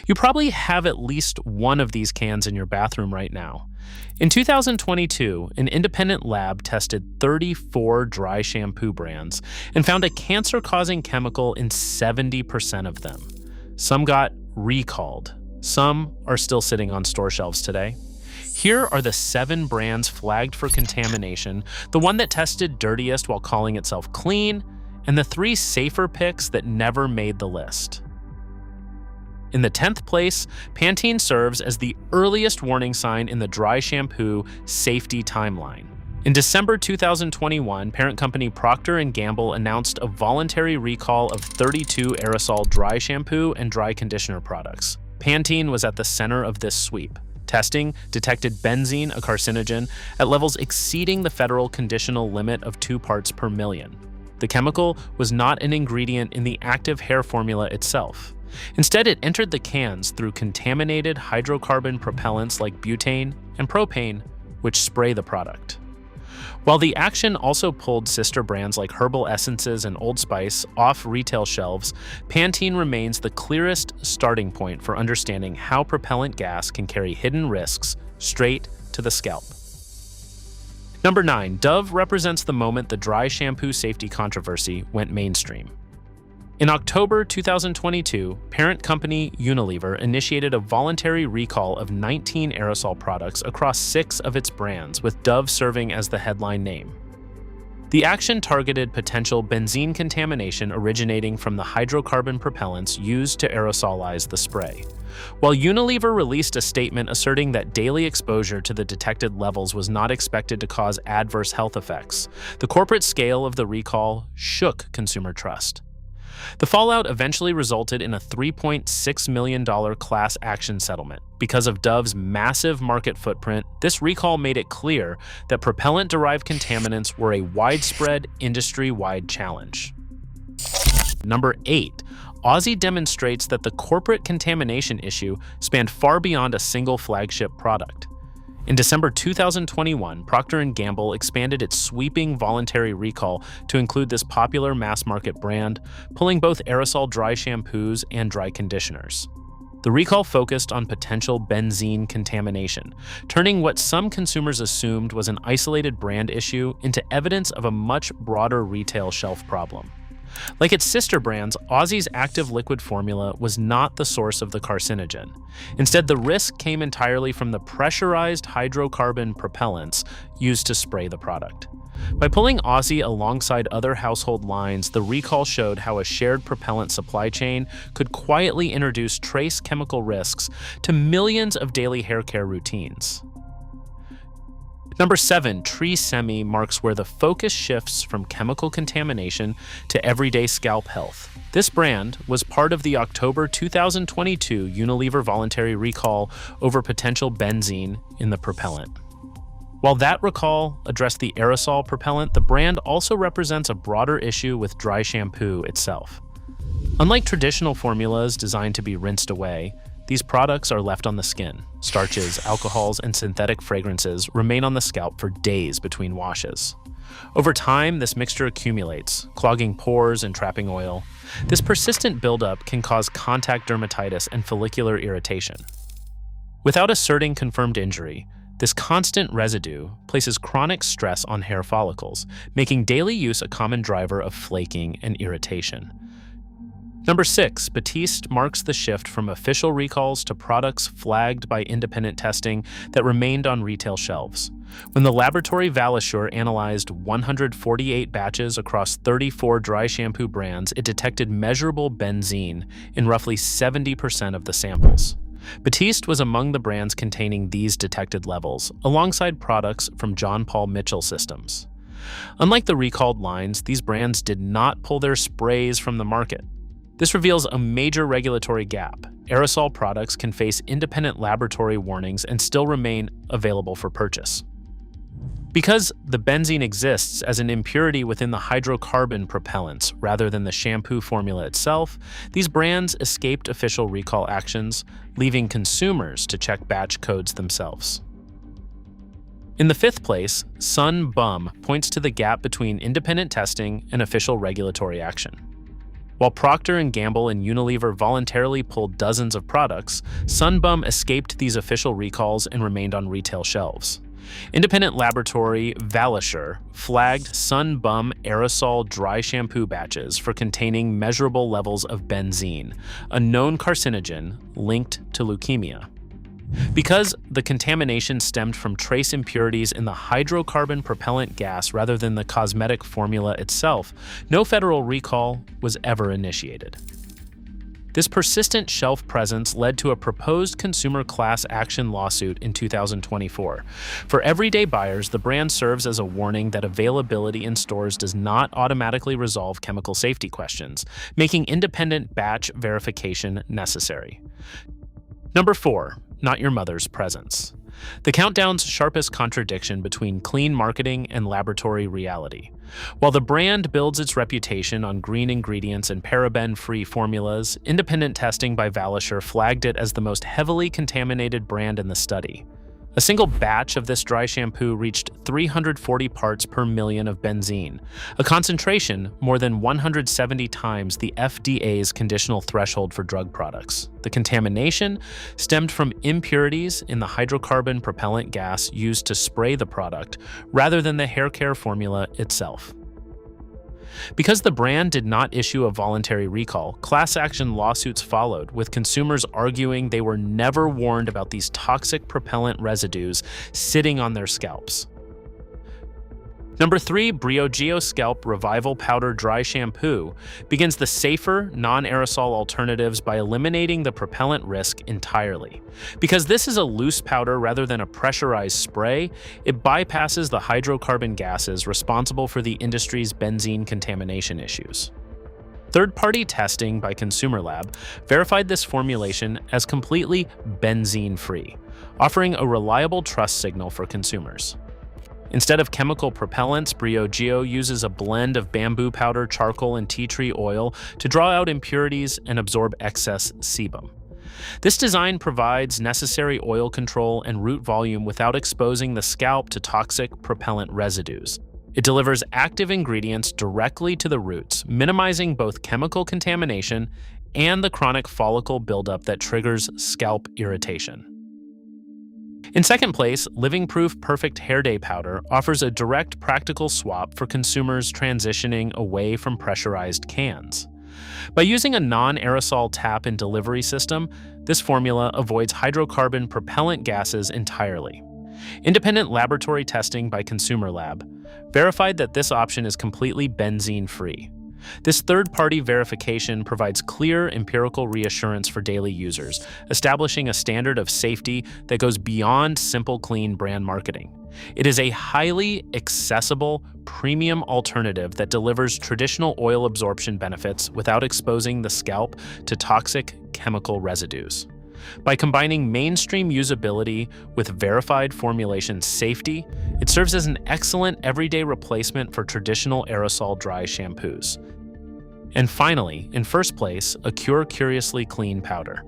You probably have at least one of these cans in your bathroom right now. In 2022, an independent lab tested 34 dry shampoo brands and found a cancer-causing chemical in 70% of them. Some got recalled. Some are still sitting on store shelves today. Here are the 7 brands flagged for contamination, the one that tested dirtiest while calling itself clean, and the 3 safer picks that never made the list. In the 10th place, Pantene serves as the earliest warning sign in the dry shampoo safety timeline. In December 2021, parent company Procter & Gamble announced a voluntary recall of 32 aerosol dry shampoo and dry conditioner products. Pantene was at the center of this sweep. Testing detected benzene, a carcinogen, at levels exceeding the federal conditional limit of 2 parts per million. The chemical was not an ingredient in the active hair formula itself. Instead, it entered the cans through contaminated hydrocarbon propellants like butane and propane, which spray the product. While the action also pulled sister brands like Herbal Essences and Old Spice off retail shelves, Pantene remains the clearest starting point for understanding how propellant gas can carry hidden risks straight to the scalp. Number 9, Dove represents the moment the dry shampoo safety controversy went mainstream. In October 2022, parent company Unilever initiated a voluntary recall of 19 aerosol products across 6 of its brands, with Dove serving as the headline name. The action targeted potential benzene contamination originating from the hydrocarbon propellants used to aerosolize the spray. While Unilever released a statement asserting that daily exposure to the detected levels was not expected to cause adverse health effects, the corporate scale of the recall shook consumer trust. The fallout eventually resulted in a $3.6 million class action settlement. Because of Dove's massive market footprint, this recall made it clear that propellant-derived contaminants were a widespread, industry-wide challenge. Number 8. Aussie demonstrates that the corporate contamination issue spanned far beyond a single flagship product. In December 2021, Procter & Gamble expanded its sweeping voluntary recall to include this popular mass-market brand, pulling both aerosol dry shampoos and dry conditioners. The recall focused on potential benzene contamination, turning what some consumers assumed was an isolated brand issue into evidence of a much broader retail shelf problem. Like its sister brands, Aussie's active liquid formula was not the source of the carcinogen. Instead, the risk came entirely from the pressurized hydrocarbon propellants used to spray the product. By pulling Aussie alongside other household lines, the recall showed how a shared propellant supply chain could quietly introduce trace chemical risks to millions of daily hair care routines. Number 7, TRESemmé marks where the focus shifts from chemical contamination to everyday scalp health. This brand was part of the October 2022 Unilever voluntary recall over potential benzene in the propellant. While that recall addressed the aerosol propellant, the brand also represents a broader issue with dry shampoo itself. Unlike traditional formulas designed to be rinsed away, these products are left on the skin. Starches, alcohols, and synthetic fragrances remain on the scalp for days between washes. Over time, this mixture accumulates, clogging pores and trapping oil. This persistent buildup can cause contact dermatitis and follicular irritation. Without asserting confirmed injury, this constant residue places chronic stress on hair follicles, making daily use a common driver of flaking and irritation. Number 6, Batiste marks the shift from official recalls to products flagged by independent testing that remained on retail shelves. When the laboratory Valisure analyzed 148 batches across 34 dry shampoo brands, it detected measurable benzene in roughly 70% of the samples. Batiste was among the brands containing these detected levels, alongside products from John Paul Mitchell Systems. Unlike the recalled lines, these brands did not pull their sprays from the market. This reveals a major regulatory gap. Aerosol products can face independent laboratory warnings and still remain available for purchase. Because the benzene exists as an impurity within the hydrocarbon propellants rather than the shampoo formula itself, these brands escaped official recall actions, leaving consumers to check batch codes themselves. In the 5th place, Sun Bum points to the gap between independent testing and official regulatory action. While Procter & Gamble and Unilever voluntarily pulled dozens of products, Sun Bum escaped these official recalls and remained on retail shelves. Independent laboratory Valisure flagged Sun Bum aerosol dry shampoo batches for containing measurable levels of benzene, a known carcinogen linked to leukemia. Because the contamination stemmed from trace impurities in the hydrocarbon propellant gas rather than the cosmetic formula itself, no federal recall was ever initiated. This persistent shelf presence led to a proposed consumer class action lawsuit in 2024. For everyday buyers, the brand serves as a warning that availability in stores does not automatically resolve chemical safety questions, making independent batch verification necessary. Number 4. Not your mother's presence. The countdown's sharpest contradiction between clean marketing and laboratory reality. While the brand builds its reputation on green ingredients and paraben-free formulas, independent testing by Valisure flagged it as the most heavily contaminated brand in the study. A single batch of this dry shampoo reached 340 parts per million of benzene, a concentration more than 170 times the FDA's conditional threshold for drug products. The contamination stemmed from impurities in the hydrocarbon propellant gas used to spray the product, rather than the hair care formula itself. Because the brand did not issue a voluntary recall, class action lawsuits followed, with consumers arguing they were never warned about these toxic propellant residues sitting on their scalps. Number 3, Briogeo Scalp Revival Powder Dry Shampoo begins the safer, non-aerosol alternatives by eliminating the propellant risk entirely. Because this is a loose powder rather than a pressurized spray, it bypasses the hydrocarbon gases responsible for the industry's benzene contamination issues. Third-party testing by Consumer Lab verified this formulation as completely benzene-free, offering a reliable trust signal for consumers. Instead of chemical propellants, Briogeo uses a blend of bamboo powder, charcoal, and tea tree oil to draw out impurities and absorb excess sebum. This design provides necessary oil control and root volume without exposing the scalp to toxic propellant residues. It delivers active ingredients directly to the roots, minimizing both chemical contamination and the chronic follicle buildup that triggers scalp irritation. In second place, Living Proof Perfect Hair Day Powder offers a direct practical swap for consumers transitioning away from pressurized cans. By using a non-aerosol tap and delivery system, this formula avoids hydrocarbon propellant gases entirely. Independent laboratory testing by Consumer Lab verified that this option is completely benzene-free. This third-party verification provides clear empirical reassurance for daily users, establishing a standard of safety that goes beyond simple clean brand marketing. It is a highly accessible, premium alternative that delivers traditional oil absorption benefits without exposing the scalp to toxic chemical residues. By combining mainstream usability with verified formulation safety, it serves as an excellent everyday replacement for traditional aerosol dry shampoos. And finally, in first place, Acure Curiously Clean Powder.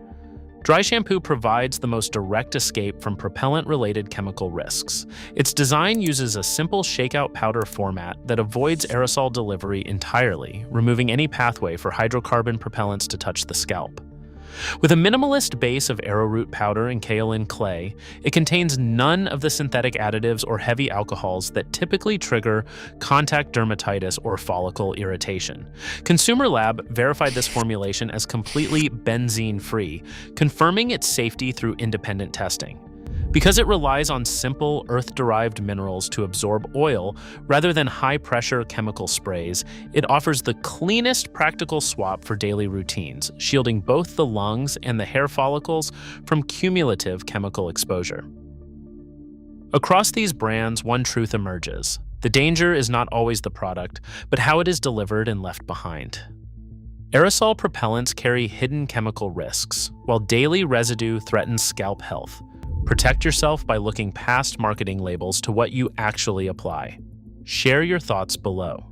Dry shampoo provides the most direct escape from propellant-related chemical risks. Its design uses a simple shakeout powder format that avoids aerosol delivery entirely, removing any pathway for hydrocarbon propellants to touch the scalp. With a minimalist base of arrowroot powder and kaolin clay, it contains none of the synthetic additives or heavy alcohols that typically trigger contact dermatitis or follicle irritation. Consumer Lab verified this formulation as completely benzene-free, confirming its safety through independent testing. Because it relies on simple earth-derived minerals to absorb oil rather than high-pressure chemical sprays, it offers the cleanest practical swap for daily routines, shielding both the lungs and the hair follicles from cumulative chemical exposure. Across these brands, one truth emerges. The danger is not always the product, but how it is delivered and left behind. Aerosol propellants carry hidden chemical risks, while daily residue threatens scalp health. Protect yourself by looking past marketing labels to what you actually apply. Share your thoughts below.